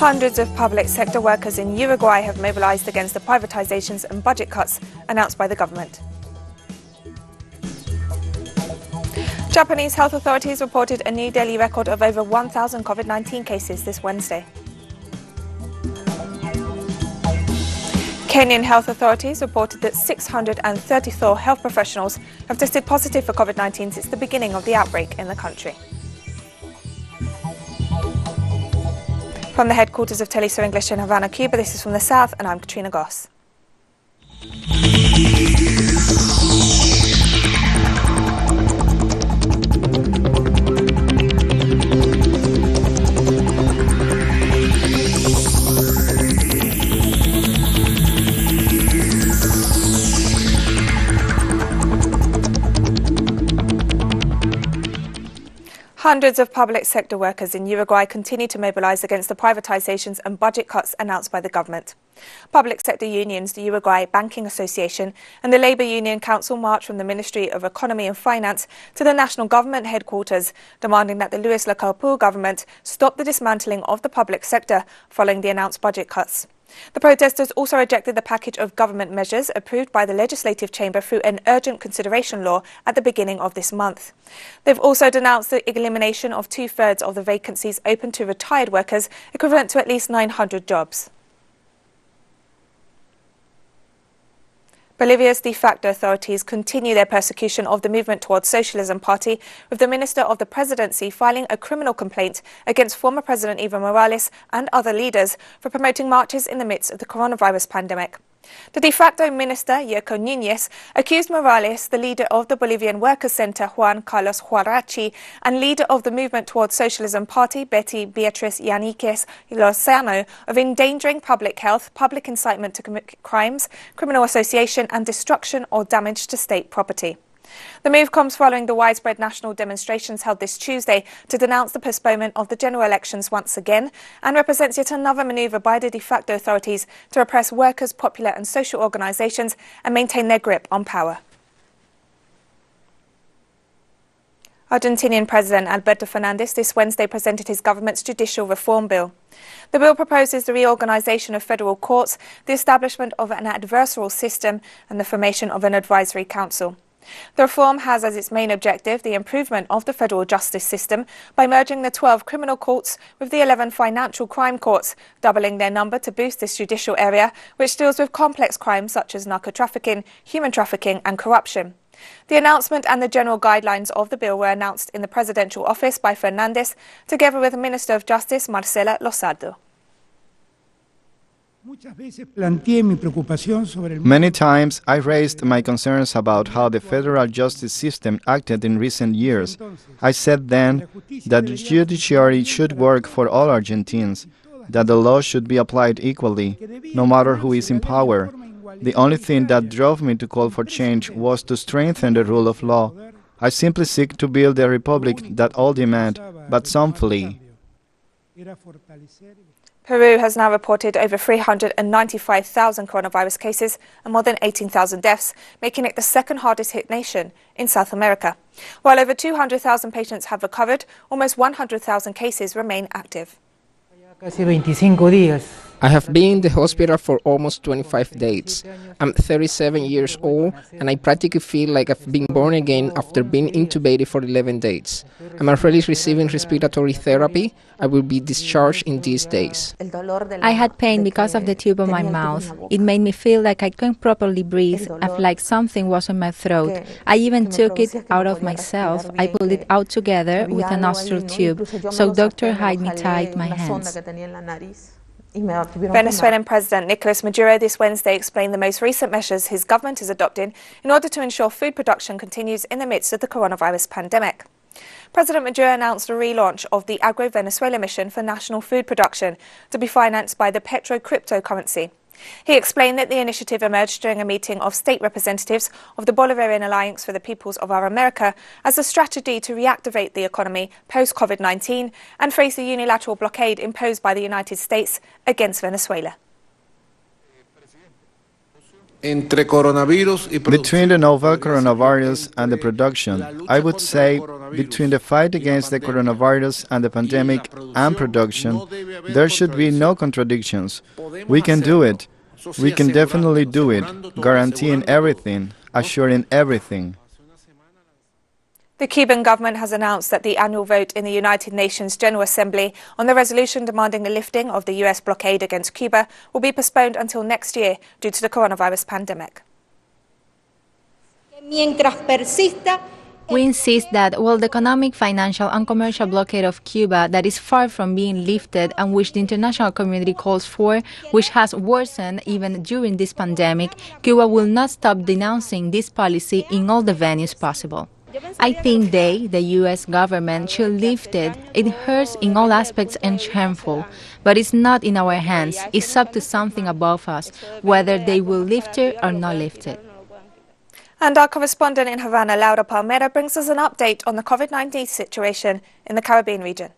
Hundreds of public sector workers in Uruguay have mobilized against the privatizations and budget cuts announced by the government. Japanese health authorities reported a new daily record of over 1,000 COVID-19 cases this Wednesday. Kenyan health authorities reported that 634 health professionals have tested positive for COVID-19 since the beginning of the outbreak in the country. From the headquarters of Telesur English in Havana, Cuba, this is From the South, and I'm Katrina Goss. Hundreds of public sector workers in Uruguay continue to mobilize against the privatizations and budget cuts announced by the government. Public sector unions, the Uruguay Banking Association and the Labour Union Council marched from the Ministry of Economy and Finance to the national government headquarters, demanding that the Luis Lacalle government stop the dismantling of the public sector following the announced budget cuts. The protesters also rejected the package of government measures approved by the Legislative Chamber through an urgent consideration law at the beginning of this month. They've also denounced the elimination of two-thirds of the vacancies open to retired workers, equivalent to at least 900 jobs. Bolivia's de facto authorities continue their persecution of the Movement Towards Socialism party, with the Minister of the Presidency filing a criminal complaint against former President Evo Morales and other leaders for promoting marches in the midst of the coronavirus pandemic. The de facto minister, Yerko Núñez, accused Morales, the leader of the Bolivian Workers' Center, Juan Carlos Huarachi, and leader of the Movement Towards Socialism party, Betty Beatriz Yaniquez Lozano, of endangering public health, public incitement to commit crimes, criminal association and destruction or damage to state property. The move comes following the widespread national demonstrations held this Tuesday to denounce the postponement of the general elections once again, and represents yet another manoeuvre by the de facto authorities to repress workers, popular and social organisations and maintain their grip on power. Argentinian President Alberto Fernandez this Wednesday presented his government's judicial reform bill. The bill proposes the reorganisation of federal courts, the establishment of an adversarial system and the formation of an advisory council. The reform has as its main objective the improvement of the federal justice system by merging the 12 criminal courts with the 11 financial crime courts, doubling their number to boost this judicial area, which deals with complex crimes such as narco-trafficking, human trafficking and corruption. The announcement and the general guidelines of the bill were announced in the presidential office by Fernandez, together with the Minister of Justice, Marcela Lozardo. Many times I raised my concerns about how the federal justice system acted in recent years. I said then that the judiciary should work for all Argentines, that the law should be applied equally, no matter who is in power. The only thing that drove me to call for change was to strengthen the rule of law. I simply seek to build a republic that all demand, but some flee. Peru has now reported over 395,000 coronavirus cases and more than 18,000 deaths, making it the second hardest hit nation in South America. While over 200,000 patients have recovered, almost 100,000 cases remain active. I have been in the hospital for almost 25 days. I'm 37 years old and I practically feel like I've been born again after being intubated for 11 days. I'm already receiving respiratory therapy. I will be discharged in these days. I had pain because of the tube on my mouth. It made me feel like I couldn't properly breathe and like something was in my throat. I even took it out of myself. I pulled it out together with a nostril tube, so doctor had me tied my hands. Venezuelan President Nicolas Maduro this Wednesday explained the most recent measures his government is adopting in order to ensure food production continues in the midst of the coronavirus pandemic. President Maduro announced a relaunch of the Agro-Venezuela Mission for National Food Production to be financed by the Petro cryptocurrency. He explained that the initiative emerged during a meeting of state representatives of the Bolivarian Alliance for the Peoples of Our America as a strategy to reactivate the economy post-COVID-19 and face the unilateral blockade imposed by the United States against Venezuela. Between the novel coronavirus and the production, I would say between the fight against the coronavirus and the pandemic and production, there should be no contradictions. We can do it. We can definitely do it, guaranteeing everything, assuring everything. The Cuban government has announced that the annual vote in the United Nations General Assembly on the resolution demanding the lifting of the US blockade against Cuba will be postponed until next year due to the coronavirus pandemic. We insist that while the economic, financial and commercial blockade of Cuba that is far from being lifted and which the international community calls for, which has worsened even during this pandemic, Cuba will not stop denouncing this policy in all the venues possible. I think the U.S. government, should lift it. It hurts in all aspects and harmful, but it's not in our hands. It's up to something above us, whether they will lift it or not lift it. And our correspondent in Havana, Laura Palmera, brings us an update on the COVID-19 situation in the Caribbean region.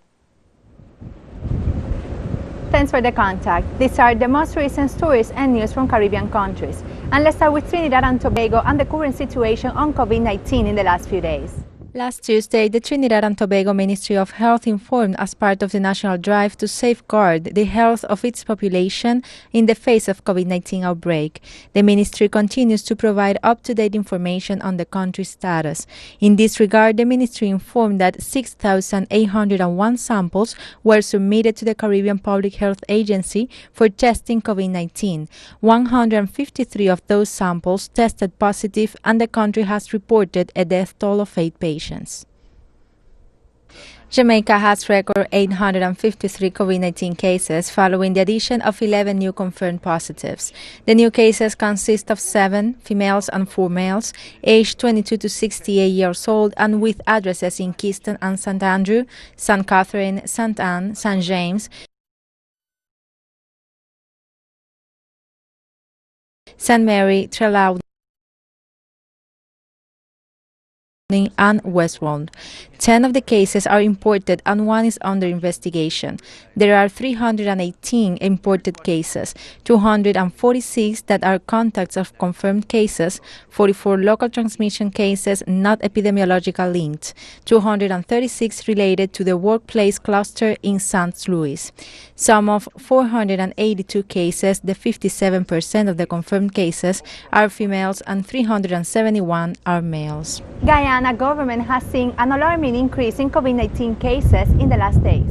Thanks for the contact. These are the most recent stories and news from Caribbean countries. And let's start with Trinidad and Tobago and the current situation on COVID-19 in the last few days. Last Tuesday, the Trinidad and Tobago Ministry of Health informed as part of the national drive to safeguard the health of its population in the face of COVID-19 outbreak. The ministry continues to provide up-to-date information on the country's status. In this regard, the ministry informed that 6,801 samples were submitted to the Caribbean Public Health Agency for testing COVID-19. 153 of those samples tested positive, and the country has reported a death toll of 8 patients. Jamaica has recorded 853 COVID-19 cases following the addition of 11 new confirmed positives. The new cases consist of 7 females and 4 males, aged 22 to 68 years old and with addresses in Kingston and St. Andrew, St. Catherine, St. Anne, St. James, St. Mary, Trelew, and Westwood. 10 of the cases are imported and 1 is under investigation. There are 318 imported cases, 246 that are contacts of confirmed cases, 44 local transmission cases not epidemiological linked, 236 related to the workplace cluster in St. Louis. Some of 482 cases, the 57% of the confirmed cases, are females and 371 are males. Guyana government has seen an alarming increase in COVID-19 cases in the last days.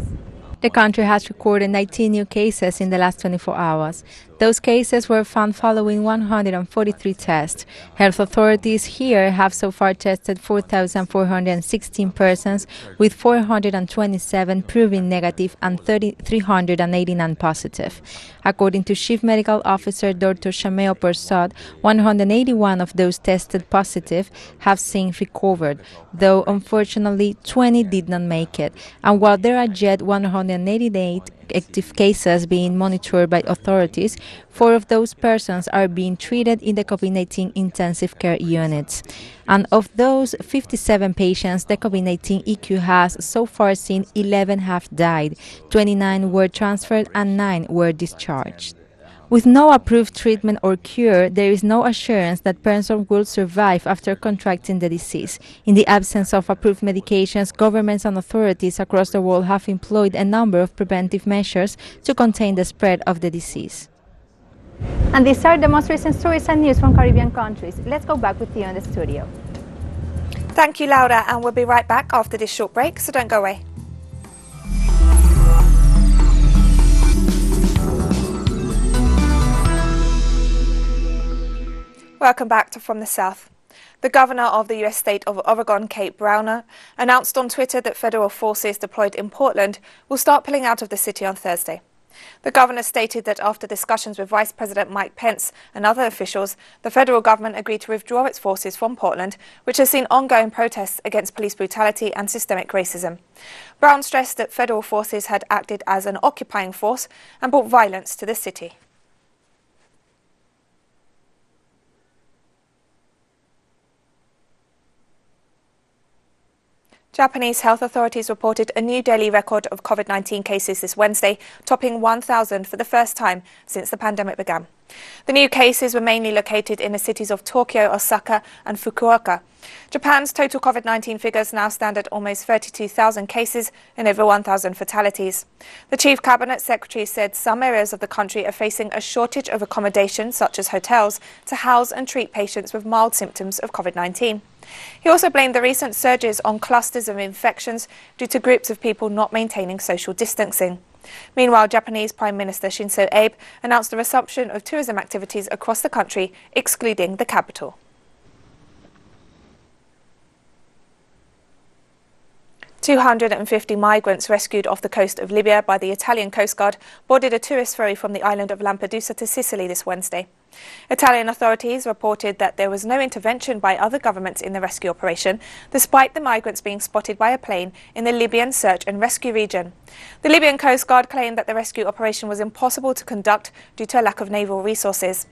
The country has recorded 19 new cases in the last 24 hours. Those cases were found following 143 tests. Health authorities here have so far tested 4,416 persons, with 427 proving negative and 389 positive. According to Chief Medical Officer Dr. Shameo Persad, 181 of those tested positive have since recovered, though unfortunately 20 did not make it. And while there are yet 188 active cases being monitored by authorities, 4 of those persons are being treated in the COVID-19 intensive care units. And of those 57 patients the COVID-19 EQ has so far seen, 11 have died, 29 were transferred and 9 were discharged. With no approved treatment or cure, there is no assurance that persons will survive after contracting the disease. In the absence of approved medications, governments and authorities across the world have employed a number of preventive measures to contain the spread of the disease. And these are the most recent stories and news from Caribbean countries. Let's go back with you in the studio. Thank you, Laura, and we'll be right back after this short break, so don't go away. Welcome back to From the South. The governor of the U.S. state of Oregon, Kate Browner, announced on Twitter that federal forces deployed in Portland will start pulling out of the city on Thursday. The governor stated that after discussions with Vice President Mike Pence and other officials, the federal government agreed to withdraw its forces from Portland, which has seen ongoing protests against police brutality and systemic racism. Brown stressed that federal forces had acted as an occupying force and brought violence to the city. Japanese health authorities reported a new daily record of COVID-19 cases this Wednesday, topping 1,000 for the first time since the pandemic began. The new cases were mainly located in the cities of Tokyo, Osaka and Fukuoka. Japan's total COVID-19 figures now stand at almost 32,000 cases and over 1,000 fatalities. The Chief Cabinet Secretary said some areas of the country are facing a shortage of accommodation, such as hotels, to house and treat patients with mild symptoms of COVID-19. He also blamed the recent surges on clusters of infections due to groups of people not maintaining social distancing. Meanwhile, Japanese Prime Minister Shinzo Abe announced the resumption of tourism activities across the country, excluding the capital. "250 migrants rescued off the coast of Libya by the Italian Coast Guard boarded a tourist ferry from the island of Lampedusa to Sicily this Wednesday. Italian authorities reported that there was no intervention by other governments in the rescue operation, despite the migrants being spotted by a plane in the Libyan search and rescue region. The Libyan Coast Guard claimed that the rescue operation was impossible to conduct due to a lack of naval resources.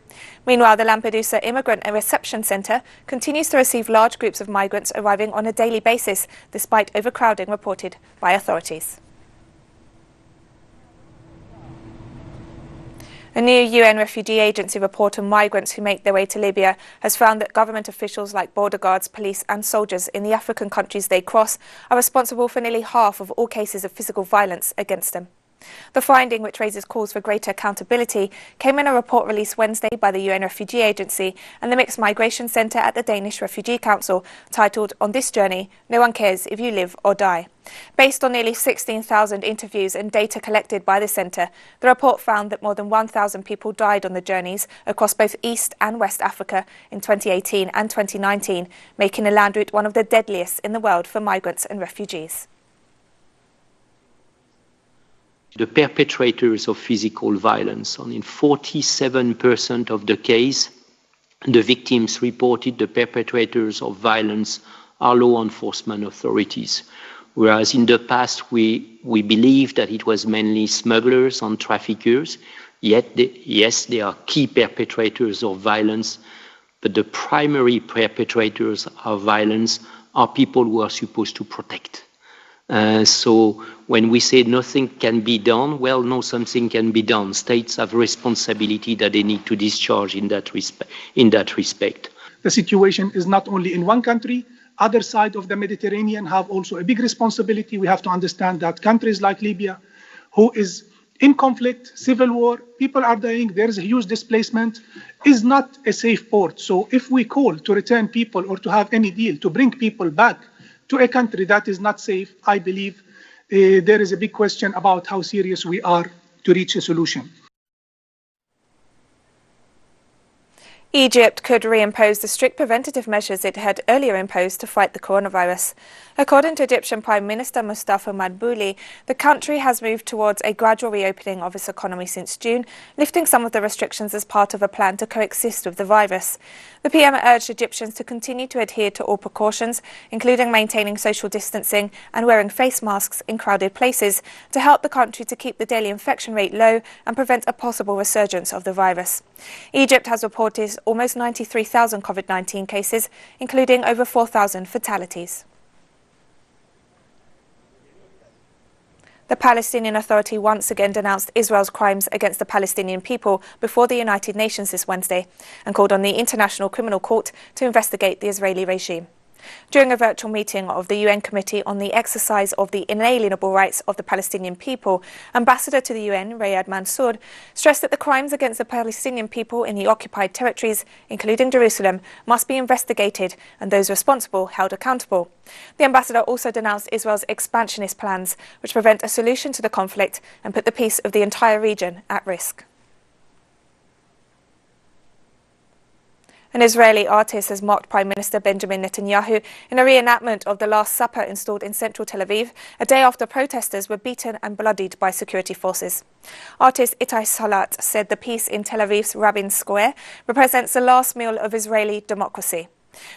Meanwhile, the Lampedusa Immigrant Reception Centre continues to receive large groups of migrants arriving on a daily basis, despite overcrowding reported by authorities. A new UN Refugee Agency report on migrants who make their way to Libya has found that government officials like border guards, police and soldiers in the African countries they cross are responsible for nearly half of all cases of physical violence against them. The finding, which raises calls for greater accountability, came in a report released Wednesday by the UN Refugee Agency and the Mixed Migration Centre at the Danish Refugee Council, titled "On This Journey, No One Cares If You Live or Die." Based on nearly 16,000 interviews and data collected by the centre, the report found that more than 1,000 people died on the journeys across both East and West Africa in 2018 and 2019, making the land route one of the deadliest in the world for migrants and refugees. The perpetrators of physical violence, and in 47% of the case, the victims reported the perpetrators of violence are law enforcement authorities. Whereas in the past we believed that it was mainly smugglers and traffickers, yet yes, they are key perpetrators of violence, but the primary perpetrators of violence are people who are supposed to protect. So when we say nothing can be done, well, no, something can be done. States have responsibility that they need to discharge in that respect. The situation is not only in one country. Other side of the Mediterranean have also a big responsibility. We have to understand that countries like Libya, who is in conflict, civil war, people are dying, there's a huge displacement, is not a safe port. So if we call to return people or to have any deal to bring people back to a country that is not safe, I believe there is a big question about how serious we are to reach a solution. Egypt could reimpose the strict preventative measures it had earlier imposed to fight the coronavirus. According to Egyptian Prime Minister Mustafa Madbouli, the country has moved towards a gradual reopening of its economy since June, lifting some of the restrictions as part of a plan to coexist with the virus. The PM urged Egyptians to continue to adhere to all precautions, including maintaining social distancing and wearing face masks in crowded places, to help the country to keep the daily infection rate low and prevent a possible resurgence of the virus. Egypt has reported almost 93,000 COVID-19 cases, including over 4,000 fatalities. The Palestinian Authority once again denounced Israel's crimes against the Palestinian people before the United Nations this Wednesday and called on the International Criminal Court to investigate the Israeli regime. During a virtual meeting of the UN Committee on the Exercise of the Inalienable Rights of the Palestinian People, Ambassador to the UN, Riyad Mansour, stressed that the crimes against the Palestinian people in the occupied territories, including Jerusalem, must be investigated and those responsible held accountable. The ambassador also denounced Israel's expansionist plans, which prevent a solution to the conflict and put the peace of the entire region at risk. An Israeli artist has mocked Prime Minister Benjamin Netanyahu in a reenactment of the Last Supper installed in central Tel Aviv, a day after protesters were beaten and bloodied by security forces. Artist Itai Salat said the piece in Tel Aviv's Rabin Square represents the last meal of Israeli democracy.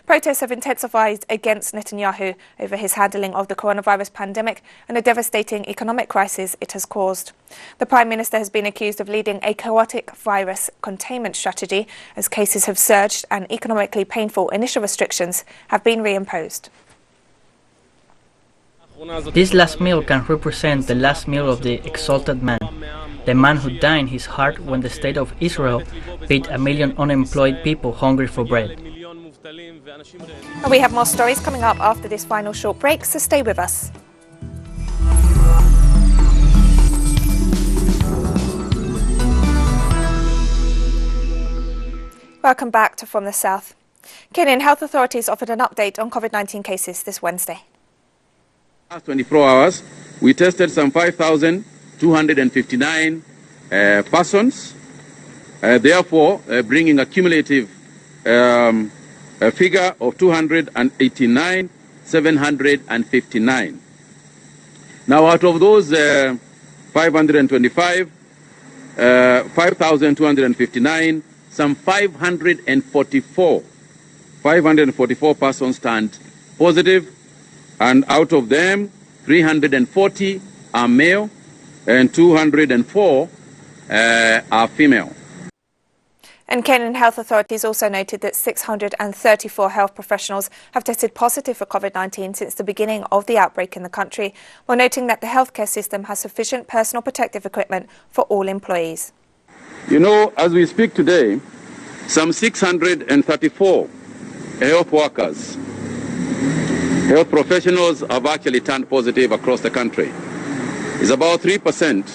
Protests have intensified against Netanyahu over his handling of the coronavirus pandemic and the devastating economic crisis it has caused. The Prime Minister has been accused of leading a chaotic virus containment strategy as cases have surged and economically painful initial restrictions have been reimposed. This last meal can represent the last meal of the exalted man, the man who died in his heart when the state of Israel fed 1 million unemployed people hungry for bread. And we have more stories coming up after this final short break, so stay with us. Welcome back to From the South. Kenyan health authorities offered an update on COVID-19 cases this Wednesday. Last 24 hours, we tested some 5,259 persons, therefore bringing a cumulative figure of 289,759. Now, out of those 5,259, some 544 persons turned positive, and out of them, 340 are male and 204 are female. And Kenyan health authorities also noted that 634 health professionals have tested positive for COVID-19 since the beginning of the outbreak in the country, while noting that the healthcare system has sufficient personal protective equipment for all employees. You know, as we speak today, some 634 health workers, health professionals have actually turned positive across the country. It's about 3%.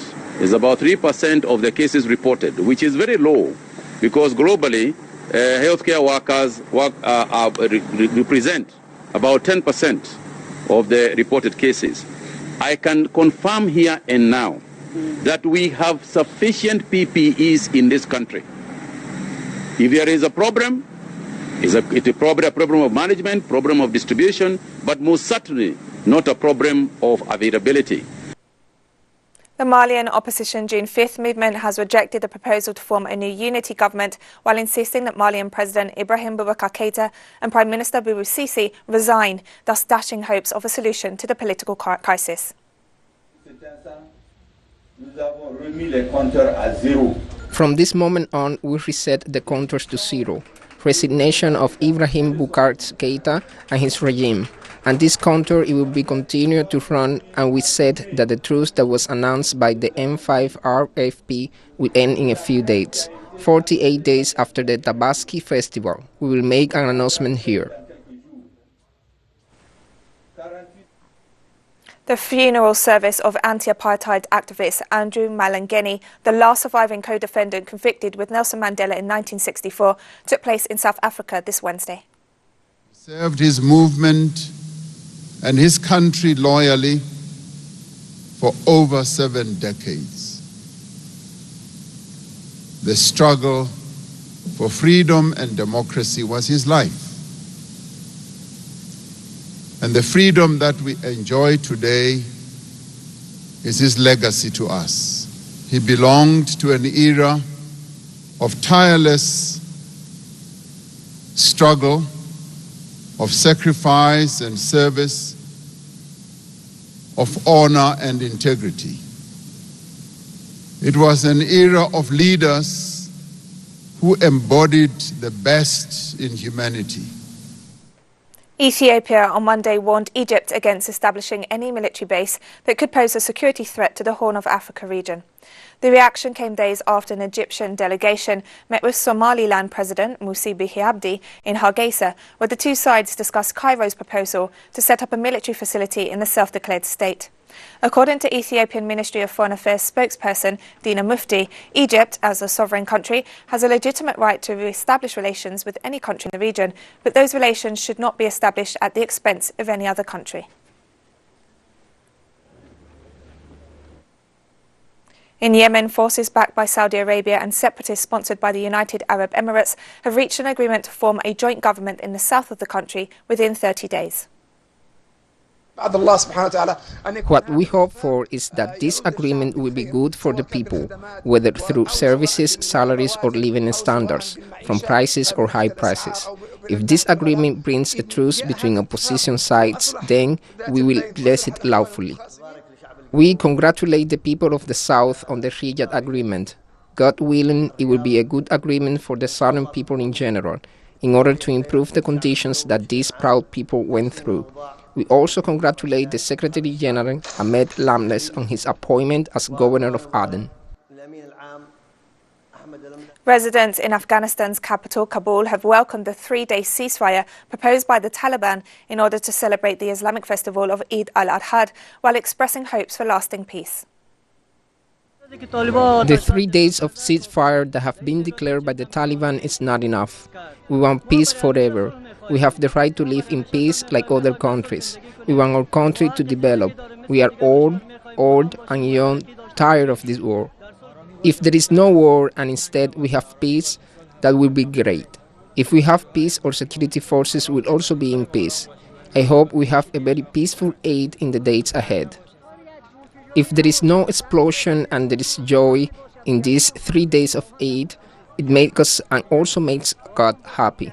It's about 3% of the cases reported, which is very low, because globally, healthcare workers represent about 10% of the reported cases. I can confirm here and now that we have sufficient PPEs in this country. If there is a problem, it's probably a problem of management, problem of distribution, but most certainly not a problem of availability. The Malian opposition June 5th movement has rejected the proposal to form a new unity government, while insisting that Malian President Ibrahim Boubacar Keïta and Prime Minister Boubou Sisi resign, thus dashing hopes of a solution to the political crisis. From this moment on, we reset the counters to zero. Resignation of Ibrahim Boubacar Keïta and his regime. And this counter, it will be continued to run, and we said that the truce that was announced by the M5 RFP will end in a few days. 48 days after the Tabaski festival, we will make an announcement here. The funeral service of anti-apartheid activist Andrew Malengeni, the last surviving co-defendant convicted with Nelson Mandela in 1964, took place in South Africa this Wednesday. He served his movement and his country loyally for over 7 decades. The struggle for freedom and democracy was his life. And the freedom that we enjoy today is his legacy to us. He belonged to an era of tireless struggle, of sacrifice and service, of honor and integrity. It was an era of leaders who embodied the best in humanity. Ethiopia on Monday warned Egypt against establishing any military base that could pose a security threat to the Horn of Africa region. The reaction came days after an Egyptian delegation met with Somaliland President Musa Bihi Abdi in Hargeisa, where the two sides discussed Cairo's proposal to set up a military facility in the self-declared state. According to Ethiopian Ministry of Foreign Affairs spokesperson Dina Mufti, Egypt, as a sovereign country, has a legitimate right to re-establish relations with any country in the region, but those relations should not be established at the expense of any other country. In Yemen, forces backed by Saudi Arabia and separatists sponsored by the United Arab Emirates have reached an agreement to form a joint government in the south of the country within 30 days. What we hope for is that this agreement will be good for the people, whether through services, salaries or living standards, from prices or high prices. If this agreement brings a truce between opposition sides, then we will bless it lawfully. We congratulate the people of the South on the Riyadh agreement. God willing, it will be a good agreement for the Southern people in general, in order to improve the conditions that these proud people went through. We also congratulate the Secretary General Ahmed Lamles on his appointment as Governor of Aden. Residents in Afghanistan's capital, Kabul, have welcomed the 3-day ceasefire proposed by the Taliban in order to celebrate the Islamic festival of Eid al-Adha, while expressing hopes for lasting peace. The 3 days of ceasefire that have been declared by the Taliban is not enough. We want peace forever. We have the right to live in peace like other countries. We want our country to develop. We are old and young, tired of this war. If there is no war and instead we have peace, that will be great. If we have peace, our security forces will also be in peace. I hope we have a very peaceful Eid in the days ahead. If there is no explosion and there is joy in these 3 days of Eid, it makes us and also makes God happy.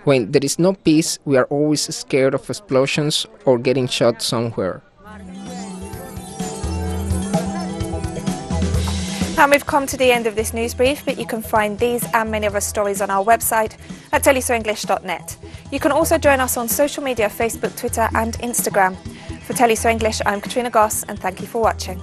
When there is no peace, we are always scared of explosions or getting shot somewhere. And we've come to the end of this news brief, but you can find these and many other stories on our website at telesoenglish.net. You can also join us on social media, Facebook, Twitter and Instagram. For Teleso English, I'm Katrina Goss, and thank you for watching.